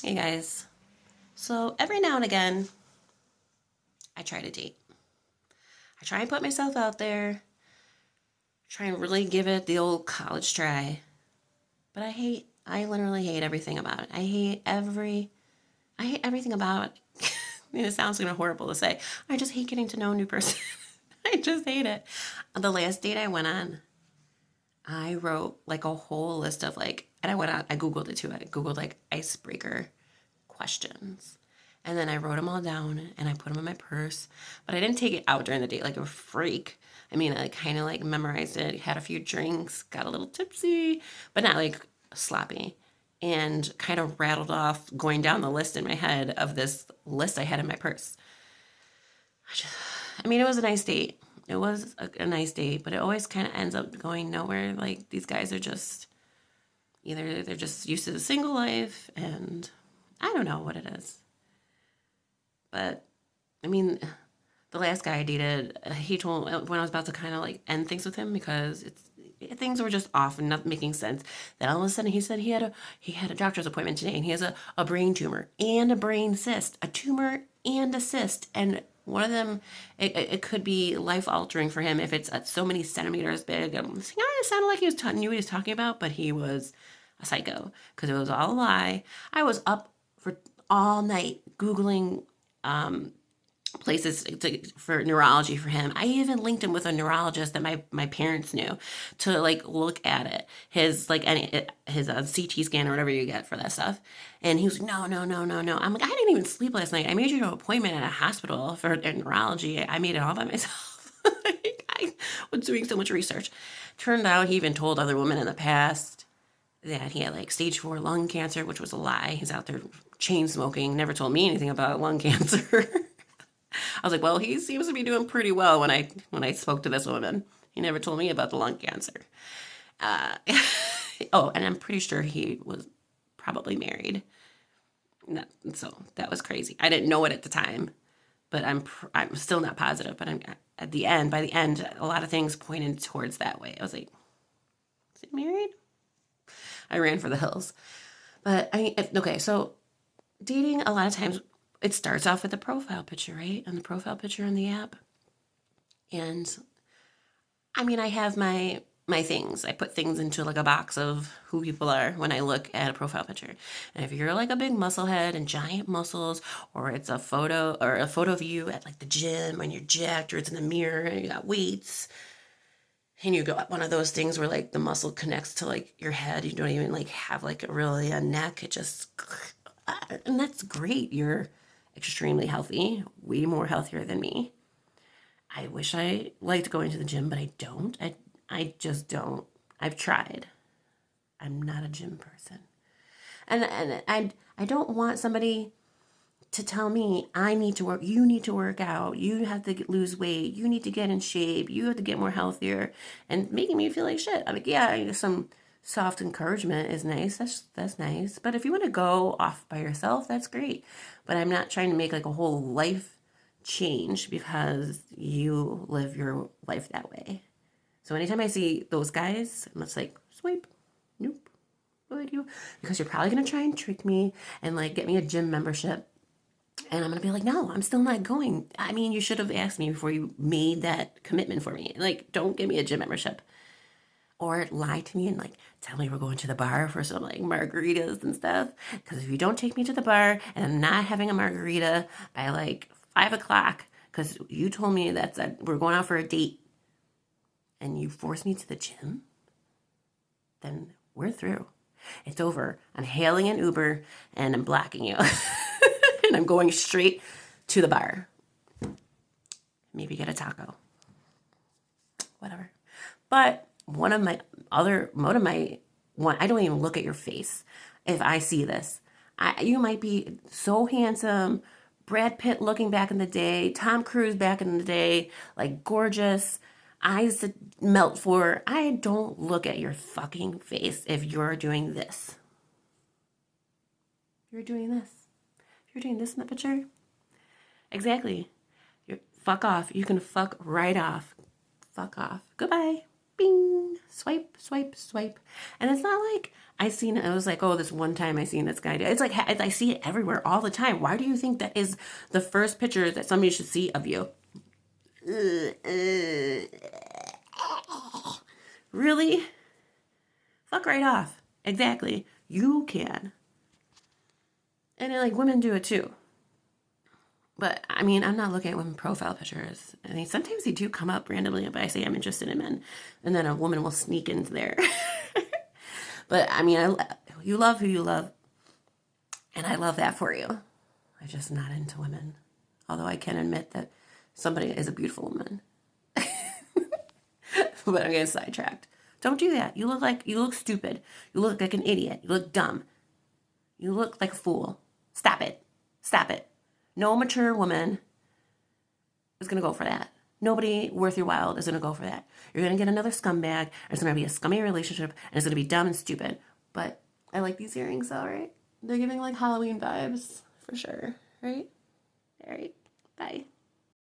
Hey guys. So every now and again, I try to date. I try and put myself out there, try and really give it the old college try. But I literally hate everything about it. I hate everything about it. It sounds kind of horrible to say. I just hate getting to know a new person. I just hate it. The last date I went on, I wrote like a whole list of and I Googled it too. I Googled like icebreaker questions. And then I wrote them all down and I put them in my purse. But I didn't take it out during the date like a freak. I mean, I kind of like memorized it, had a few drinks, got a little tipsy, but not like sloppy. And kind of rattled off going down the list in my head of this list I had in my purse. I mean, it was a nice date. It was a nice date, but it always kind of ends up going nowhere. Like these guys are just either they're just used to the single life, and I don't know what it is. But I mean, the last guy I dated, he told when I was about to kind of like end things with him because things were just off and not making sense. Then all of a sudden he said he had a doctor's appointment today and he has a brain tumor and a brain cyst, a tumor and a cyst, and one of them it could be life altering for him if it's at so many centimeters big. It sounded like he knew what he was talking about, but he was a psycho because it was all a lie. I was up for all night googling places for neurology for him. I even linked him with a neurologist that my parents knew to like look at it, his his CT scan or whatever you get for that stuff. And he was like, no, no, no, no, no. I'm like, I didn't even sleep last night. I made you an appointment at a hospital for neurology. I made it all by myself. I was doing so much research. Turned out he even told other women in the past that he had like stage 4 lung cancer, which was a lie. He's out there chain smoking, never told me anything about lung cancer. I was like, well, he seems to be doing pretty well when I spoke to this woman. He never told me about the lung cancer. Uh, oh, and I'm pretty sure he was probably married. So that was crazy. I didn't know it at the time, but I'm still not positive. But I'm at the end. By the end, a lot of things pointed towards that way. I was like, is he married? I ran for the hills. But I mean, okay, so dating a lot of times it starts off with the profile picture, right? And the profile picture on the app. And I mean, I have my things. I put things into like a box of who people are when I look at a profile picture. And if you're like a big muscle head and giant muscles, or it's a photo of you at like the gym when you're jacked, or it's in the mirror and you got weights, and you got one of those things where like the muscle connects to like your head, you don't even like have like really a neck. It just and that's great. You're extremely healthy, way more healthier than me. I wish I liked going to the gym, but I don't. I just don't. I've tried. I'm not a gym person. And I don't want somebody to tell me I need to work, you need to work out, you have to lose weight, you need to get in shape, you have to get more healthier, and making me feel like shit. I'm like, yeah, some soft encouragement is nice. That's nice. But if you want to go off by yourself, that's great. But I'm not trying to make like a whole life change because you live your life that way. So anytime I see those guys, I'm just like, swipe, nope. Would you? Because you're probably gonna try and trick me and like get me a gym membership, and I'm gonna be like, no, I'm still not going. I mean, you should have asked me before you made that commitment for me. Like, don't give me a gym membership. Or lie to me and like tell me we're going to the bar for some like margaritas and stuff. Because if you don't take me to the bar and I'm not having a margarita by like 5 o'clock, because you told me we're going out for a date, and you force me to the gym, then we're through. It's over. I'm hailing an Uber and I'm blocking you. And I'm going straight to the bar. Maybe get a taco. Whatever. But I don't even look at your face if I see this. You might be so handsome, Brad Pitt looking back in the day, Tom Cruise back in the day, like gorgeous, eyes to melt for. I don't look at your fucking face if you're doing this. You're doing this. You're doing this in the picture. Exactly. Fuck off. You can fuck right off. Fuck off. Goodbye. bing, swipe, swipe, swipe. And it's not like I seen it. I was like, oh, this one time I seen this guy do it. It's like I see it everywhere all the time. Why do you think that is the first picture that somebody should see of you? Really? Fuck right off. Exactly. You can. And like women do it too. But I mean, I'm not looking at women profile pictures. I mean, sometimes they do come up randomly, but I say I'm interested in men, and then a woman will sneak into there. But I mean, you love who you love, and I love that for you. I'm just not into women, although I can admit that somebody is a beautiful woman. But I'm getting sidetracked. Don't do that. You look stupid. You look like an idiot. You look dumb. You look like a fool. Stop it. Stop it. No mature woman is going to go for that. Nobody worth your while is going to go for that. You're going to get another scumbag, and it's going to be a scummy relationship, and it's going to be dumb and stupid. But I like these earrings, all right? They're giving like Halloween vibes, for sure, right? All right.